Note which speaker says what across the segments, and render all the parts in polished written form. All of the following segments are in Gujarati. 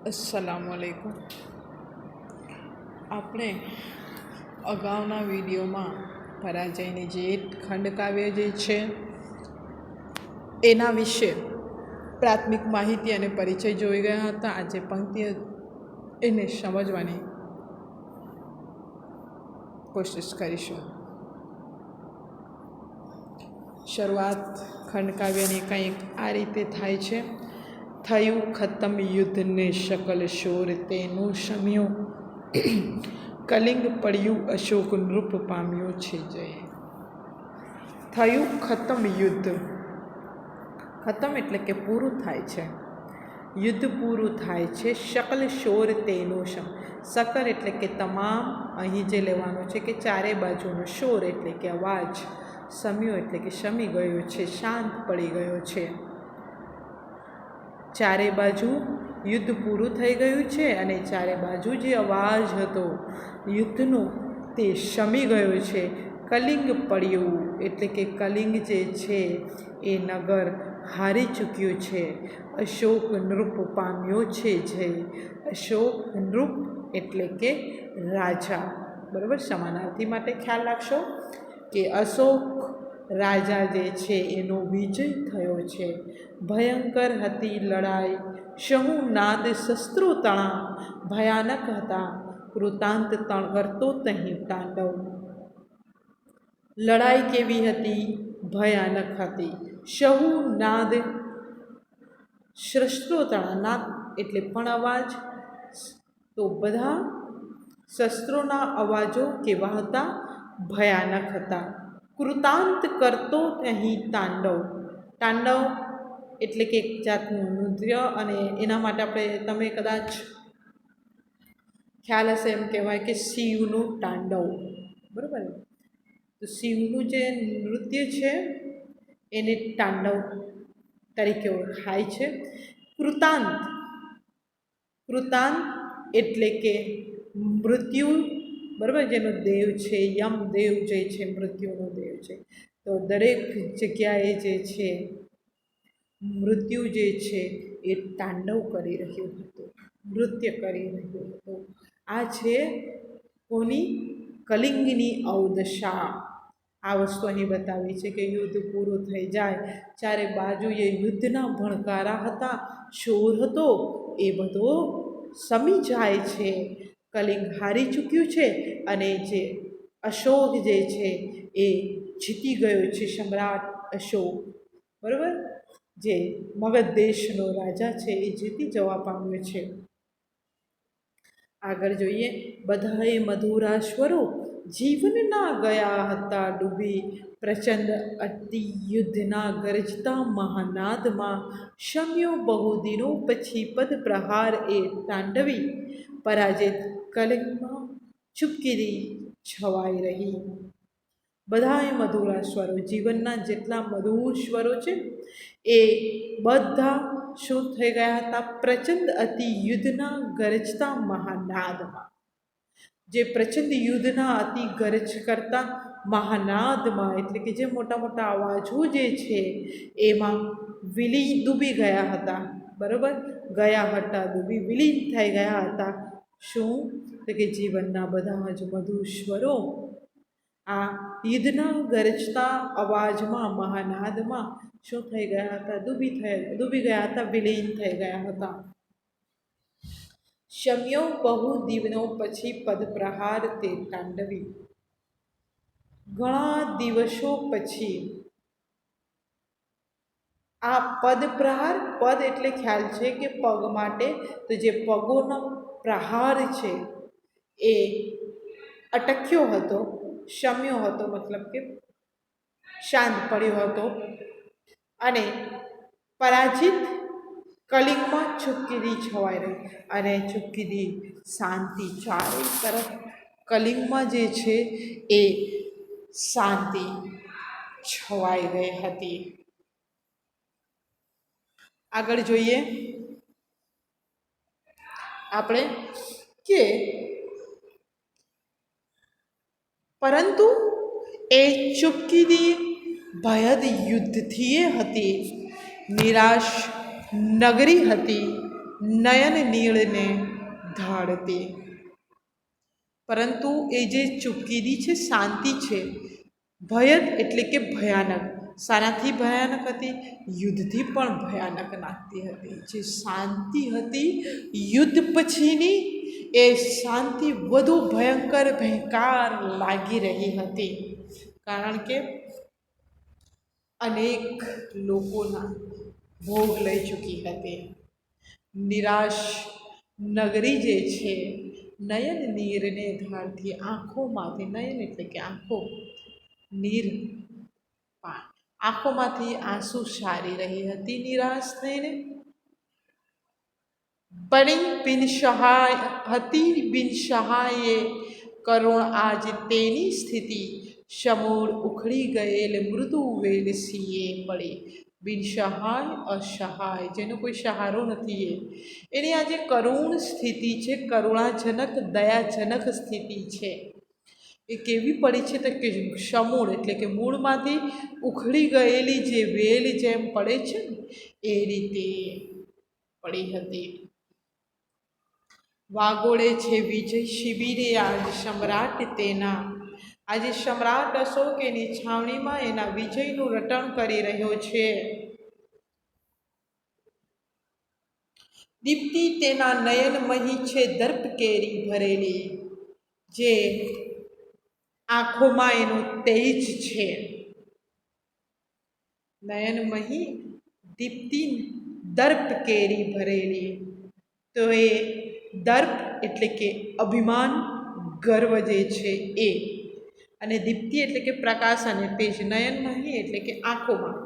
Speaker 1: અસ્સલામુ અલૈકુમ. આપણે અગાઉના વિડીયોમાં પરાજયની જે ખંડકાવ્ય જે છે એના વિશે પ્રાથમિક માહિતી અને પરિચય જોઈ ગયા હતા. આજે પંક્તિઓ એને સમજવાની કોશિશ કરીશું. શરૂઆત ખંડકાવ્યની કંઈક આ રીતે થાય છે. થયું ખતમ યુદ્ધને શકલ શોર તેનું શમ્યો, કલિંગ પડ્યું અશોક નૃપ પામ્યો છે જય. થયું ખતમ યુદ્ધ. ખતમ એટલે કે પૂરું થાય છે, યુદ્ધ પૂરું થાય છે. શકલ શોર તેનું શમ. શકલ એટલે કે તમામ, અહીં જે લેવાનું છે કે ચારે બાજુનો. શોર એટલે કે અવાજ. શમ્યો એટલે કે શમી ગયો છે, શાંત પડી ગયો છે. ચારે બાજુ યુદ્ધ પૂરું થઈ ગયું છે અને ચારે બાજુ જે અવાજ હતો યુદ્ધનો તે શમી ગયો છે. કલિંગ પડ્યું એટલે કે કલિંગ જે છે એ નગર હારી ચૂક્યું છે. અશોક નૃપ પામ્યો છે જય. અશોક નૃપ એટલે કે રાજા. બરાબર, સમાનાર્થી માટે ખ્યાલ રાખશો કે અશોક રાજા જે છે એનો વિજય થયો છે. ભયંકર હતી લડાઈ, શહુ નાદ શસ્ત્રો તણા. ભયાનક હતા, કૃતાંત તણ કરતો તહીં તાંડવ. લડાઈ કેવી હતી? ભયાનક હતી. શહુ નાદ શસ્ત્રો તણા. નાદ એટલે પણ અવાજ, તો બધા શસ્ત્રોના અવાજો કેવા હતા? ભયાનક હતા. કૃતાંત કરતો અહીં તાંડવ. તાંડવ એટલે કે એક જાતનું નૃત્ય, અને એના માટે તમે કદાચ ખ્યાલ હશે, એમ કહેવાય કે શિવનું તાંડવ. બરાબર, તો શિવનું જે નૃત્ય છે એને તાંડવ તરીકે ઓળખાય છે. કૃતાંત. કૃતાંત એટલે કે મૃત્યુ. બરાબર, જેનો દેવ છે યમદેવ જે છે મૃત્યુનો દેવ છે. તો દરેક જગ્યાએ જે છે મૃત્યુ જે છે એ તાંડવ કરી રહ્યું હતું, નૃત્ય કરી રહ્યું હતું. આ છે કોની? કલિંગની અવદશા. આ વસ્તુ અહીં બતાવી છે કે યુદ્ધ પૂરું થઈ જાય, ચારે બાજુએ યુદ્ધના ભણકારા હતા, શોર હતો, એ બધો શમી જાય છે. કલિંગ હારી ચૂક્યું છે અને જે અશોક જે છે એ જીતી ગયો છે. સમ્રાટ અશોક, બરાબર, જે મગધ દેશનો રાજા છે એ જીતી જવા પામ્યો છે. આગળ જોઈએ. બધાએ મધુરા સ્વરો જીવનના ગયા હતા ડૂબી. પ્રચંડ અતિ યુદ્ધના ગરજતા મહાનાદમાં શમ્યો બહુ દિનો પછી પદ પ્રહાર એ તાંડવી. પરાજિત કલિંગમાં ચૂપકીદી છવાઈ રહી. બધાએ મધુરા સ્વરો, જીવનના જેટલા મધુર સ્વરો છે એ બધા શું થઈ ગયા હતા? પ્રચંડ અતિ યુદ્ધના ગરજતા મહાનાદમાં. જે પ્રચંડ યુદ્ધના અતિ ગરજ કરતા મહાનાદમાં એટલે કે જે મોટા મોટા અવાજો જે છે એમાં ડૂબી ગયા હતા. બરાબર, ગયા હતા ડૂબી, વિલીન થઈ ગયા હતા. શું? તો કે જીવનના બધા જ મધુર સ્વરો આ યુદ્ધના ગરજતા અવાજમાં, મહાનાદમાં શું થઈ ગયા હતા? ડૂબી ગયા હતા, વિલીન થઈ ગયા હતા. શમ્યો બહુ દિવનો પછી પદ પ્રહાર તે તાંડવી. ઘણા દિવસો પછી આ પદ પ્રહાર. પદ એટલે ખ્યાલ છે કે પગ માટે, તો જે પગોનો પ્રહાર છે એ અટક્યો હતો, શમ્યો હતો, મતલબ કે શાંત પડ્યો હતો. અને પરાજિત કલિંગમાં ચૂપકીદી છવાઈ રહી. અને ચૂપકીદી, શાંતિ, ચારે તરફ કલિંગમાં જે છે એ શાંતિ છવાઈ ગઈ હતી. આગળ જોઈએ આપણે કે પરંતુ એ ચૂપકીદી ભયદ યુદ્ધથી હતી, નિરાશ નગરી હતી, નયન નીળને ઢાળતી. પરંતુ એ જે ચૂપકીદી છે શાંતિ છે. ભયદ એટલે કે ભયાનક. શાનાથી ભયાનક હતી? યુદ્ધથી પણ ભયાનક લાગતી હતી. જે શાંતિ હતી યુદ્ધ પછીની, એ શાંતિ વધુ ભયંકર ભયંકાર લાગી રહી હતી. કારણ કે અનેક લોકોના ભોગ લઈ ચૂકી હતી. નિરાશ નગરી જે છે, નયન નીરને ધારથી, આંખોમાંથી, નયન એટલે કે આંખો, નીર આંખોમાંથી આંસુ સારી રહી હતી નિરાશ થઈને. પણ બિન સહાય હતી, બિન સહાયે કરુણ આજ તેની સ્થિતિ, સમૂળ ઉખડી ગયેલ મૃદુ વેલસીએ પડી. બિન સહાય, અસહાય, જેનો કોઈ સહારો નથી, એની આ જે કરુણ સ્થિતિ છે, કરુણાજનક દયાજનક સ્થિતિ છે, એ કેવી પડી છે? તો કે સમૂળ એટલે કે મૂળમાંથી ઉખડી ગયેલી જે વેલ જેમ પડે છે ને, એ રીતે પડી હતી. વાગોળે છે વિજય શિબિરે આજ સમ્રાટ તેના. આજે સમ્રાટ અશોક એની છાવણીમાં એના વિજયનું રટણ કરી રહ્યો છે. દીપ્તિ તેના નયનમહી છે દર્પ કેરી ભરેલી. જે આંખોમાં એનું તેજ છે, નયનમહી દીપ્તિ દર્પ કેરી ભરેલી. તો એ દર્પ એટલે કે અભિમાન, ગર્વ જે છે એ, અને દીપ્તિ એટલે કે પ્રકાશ અને તેજ. નયનમહી એટલે કે આંખોમાં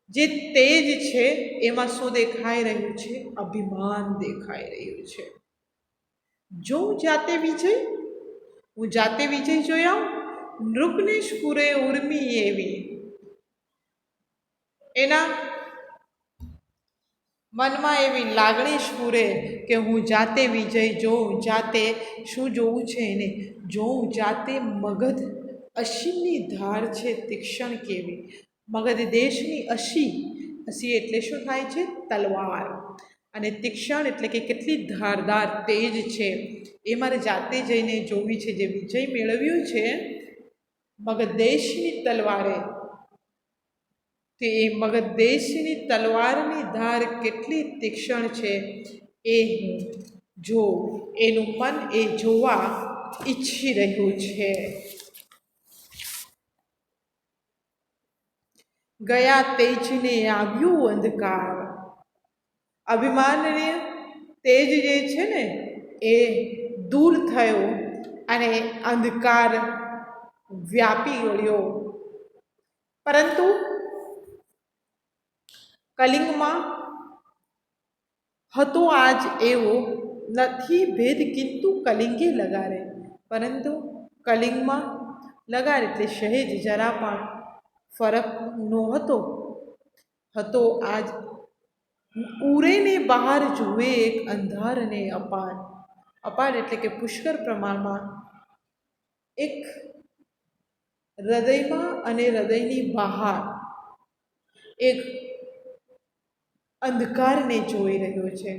Speaker 1: જે તેજ છે, એમાં શું દેખાઈ રહ્યું છે? અભિમાન દેખાઈ રહ્યું છે. જો જાતે વિજય, હું જાતે વિજય જોયા, નૃપને સ્ફુરે ઉર્મી એવી. એના મનમાં એવી લાગણી સ્ફુરે કે હું જાતે વિજય જોઉં, જાતે શું જોવું છે એને? જોઉં જાતે મગધ અસીની ધાર છે તીક્ષણ કેવી. મગધ દેશની અસી, અસી એટલે શું થાય છે? તલવાર. અને તીક્ષણ એટલે કે કેટલી ધારદાર તેજ છે, એ મારે જાતે જઈને જોવી છે. જે વિજય મેળવ્યું છે મગધ દેશની તલવારે, તે મગધ દેશની તલવારની ધાર કેટલી તીક્ષણ છે, એ હું જોઉં. એનું મન એ જોવા ઈચ્છી રહ્યું છે. ગયા તેજને આવ્યું અંધકાર. અભિમાનને તેજ જે છે ને, એ દૂર થયો અને અંધકાર વ્યાપી ગયો. પરંતુ કલિંગમાં હતો આજ એવો નથી ભેદ, કિંતુ કલિંગે લગારે. પરંતુ કલિંગમાં લગાર એટલે સહેજ જરા પણ ફરક નહોતો. હતો આજ ઉરેને બહાર જુએ એક અંધાર અને અપાર. અપાર એટલે કે પુષ્કળ પ્રમાણમાં. એક હૃદયમાં અને હૃદયની બહાર એક અંધકારને જોઈ રહ્યો છે.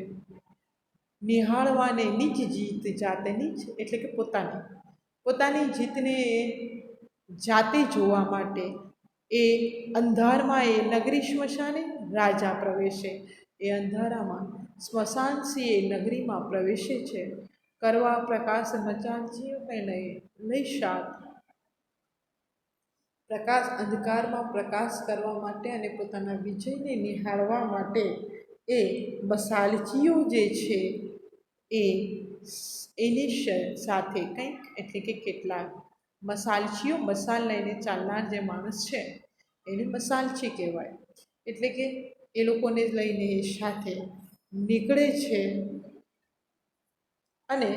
Speaker 1: નિહાળવાને નીચ જીત જાતે, નીચ એટલે કે પોતાની, પોતાની જીતને જાતે જોવા માટે એ અંધારમાં, એ નગરી સ્મશાને રાજા પ્રવેશે. એ અંધારામાં સ્મશાનસી એ નગરીમાં પ્રવેશે છે. કરવા પ્રકાશ મચાનજીઓ લઈ લઈ સાથ. પ્રકાશ અંધકારમાં પ્રકાશ કરવા માટે અને પોતાના વિજયને નિહાળવા માટે એ મશાલચીઓ જે છે એ એની સાથે કંઈક એટલે કે કેટલાક મશાલચીઓ, મશાલ લઈને ચાલનાર જે માણસ છે એને મશાલચી કહેવાય. એટલે કે એ લોકોને લઈને એ સાથે નીકળે છે. અને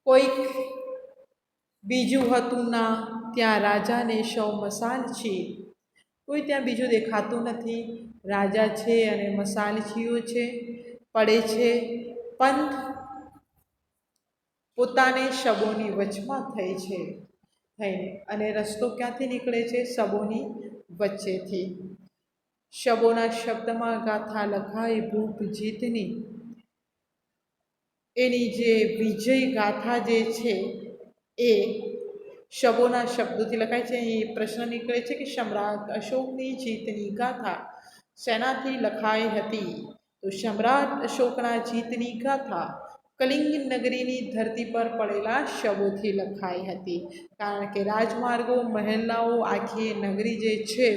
Speaker 1: કોઈક બીજું હતું ના, ત્યાં રાજાને સૌ મશાલચી. કોઈ ત્યાં બીજું દેખાતું નથી. રાજા છે અને મશાલચીઓ છે, પડે છે. પંથ પોતાને શબોની વચમાં થઈ છે, થઈને, અને રસ્તો ક્યાંથી નીકળે છે? શબોની વચ્ચેથી. શબોના શબ્દમાં ગાથા લખાય ભૂપ જીતની, એની જે વિજય ગાથા જે છે એ શબોના શબ્દોથી લખાય છે. એ પ્રશ્ન નીકળે છે કે સમ્રાટ અશોકની જીતની ગાથા શેનાથી લખાઈ હતી? તો સમ્રાટ અશોકના જીતની ગાથા કલિંગ નગરીની ધરતી પર પડેલા શબોથી લખાઈ હતી. કારણ કે રાજમાર્ગો, મહેલાઓ, આખી નગરી જે છે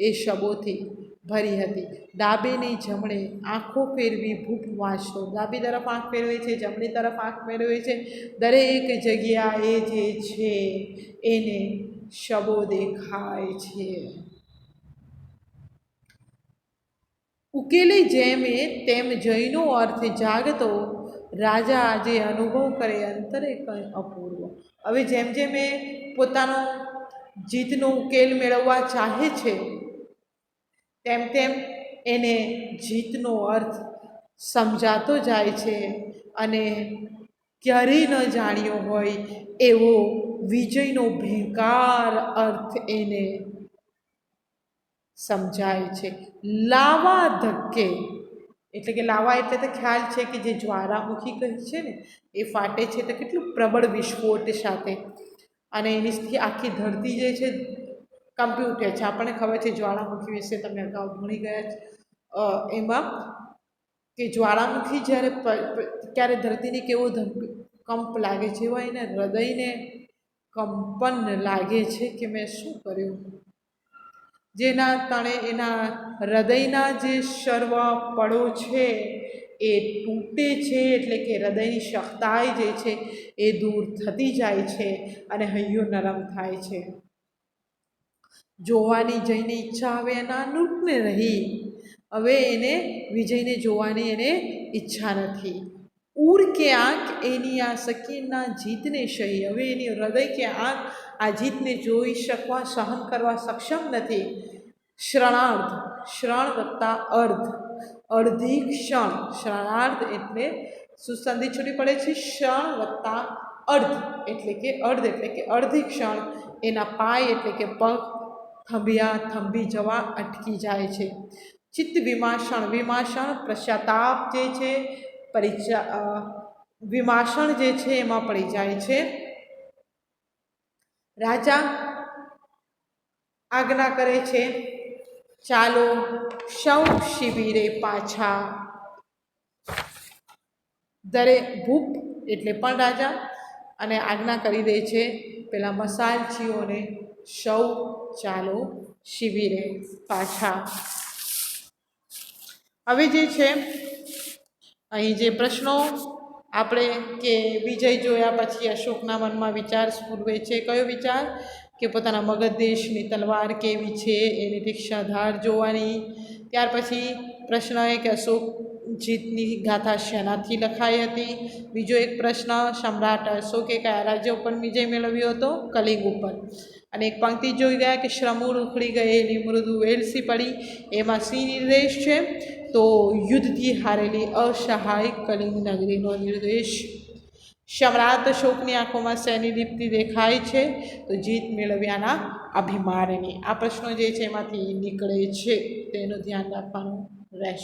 Speaker 1: એ શબોથી ભરી હતી. ડાબે ને જમણે આંખો ફેરવી ભૂપ વાંચતો, ડાબી તરફ આંખ ફેરવે છે, જમણી તરફ આંખ ફેરવે છે, દરેક જગ્યાએ જે છે એને શબો દેખાય છે. ઉકેલી જેમે તેમ જયનો અર્થ જાગતો, રાજા આજે અનુભવ કરે અંતરે કંઈ અપૂર્વ. હવે જેમ જેમ એ પોતાનો જીતનો ઉકેલ મેળવવા ચાહે છે તેમ તેમ એને જીતનો અર્થ સમજાતો જાય છે અને ક્યારેય ન જાણ્યો હોય એવો વિજયનો ભયંકર અર્થ એને સમજાય છે. લાવા ધક્કે એટલે કે લાવા એટલે તો ખ્યાલ છે કે જે જ્વાળામુખી કહે છે ને એ ફાટે છે તો કેટલું પ્રબળ વિસ્ફોટ સાથે, અને એની આખી ધરતી જે છે કંપી ઉઠે છે. આપણને ખબર છે જ્વાળામુખી વિશે, તમે અગાઉ ભણી ગયા છે એમાં કે જ્વાળામુખી જ્યારે ત્યારે ધરતીને કેવો કંપ લાગે છે, એવા એને હૃદયને કંપન લાગે છે કે મેં શું કર્યું, જેના તણે એના હૃદયના જે સર્વ પળો છે એ તૂટે છે. એટલે કે હૃદયની શક્તાઈ જે છે એ દૂર થતી જાય છે અને હૈયો નરમ થાય છે. જોવાની જઈને ઈચ્છા હવે એના નૃત્યને રહી. હવે એને વિજયને જોવાની એને ઈચ્છા નથી. ઉર કે આંખ એની આ સકીના જીતને સહી. હવે એની હૃદય કે આંખ આ જીતને જોઈ શકવા, સહન કરવા સક્ષમ નથી. શ્રણાર્ધ, શ્રણ વત્તા અર્ધ, અડધી ક્ષણ. શ્રણાર્ધ એટલે સુસંધિ છૂટી પડે છે. ક્ષણ વત્તા અર્ધ એટલે કે અડધી ક્ષણ એના પાય એટલે કે પગ થંભી જવા અટકી જાય છે. ચિત્ત વિમાષણ, વિમાષણ પશ્ચાતાપ જે છે, વિમાષણ જે છે એમાં પડી જાય છે. રાજા આજ્ઞા કરે છે, ચાલો સૌ શિબિરે પાછા. દરેક ભૂપ એટલે પણ રાજા, અને આજ્ઞા કરી દે છે પેલા મસાલચીઓને, સૌ ચાલો શિબિરે પાછા. હવે જે છે અહીં જે પ્રશ્નો આપણે કે વિજય જોયા પછી અશોકના મનમાં વિચાર સ્ફુરે છે. કયો વિચાર? કે પોતાના મગધ દેશની તલવાર કેવી છે એની તીક્ષ્ણ જોવાની. ત્યાર પછી પ્રશ્ન એ કે અશોક જીતની ગાથા શેનાથી લખાઈ હતી. બીજો એક પ્રશ્ન, સમ્રાટ અશોકે કયા રાજ્ય ઉપર વિજય મેળવ્યો હતો? કલિંગ ઉપર. અને એક પંક્તિ જોઈ ગયા કે શ્રમૂળ ઉખડી ગયેલી મૃદુ વેલસી પડી, એમાં સી નિર્દેશ છે? તો યુદ્ધથી હારેલી અસહાય કલિંગ નગરીનો નિર્દેશ. સમ્રાટ અશોકની આંખોમાં શેની દીપ્તિ દેખાય છે? તો જીત મેળવ્યાના અભિમાનની. આ પ્રશ્નો જે છે એમાંથી નીકળે છે, તેનું ધ્યાન રાખવાનું રહેશે.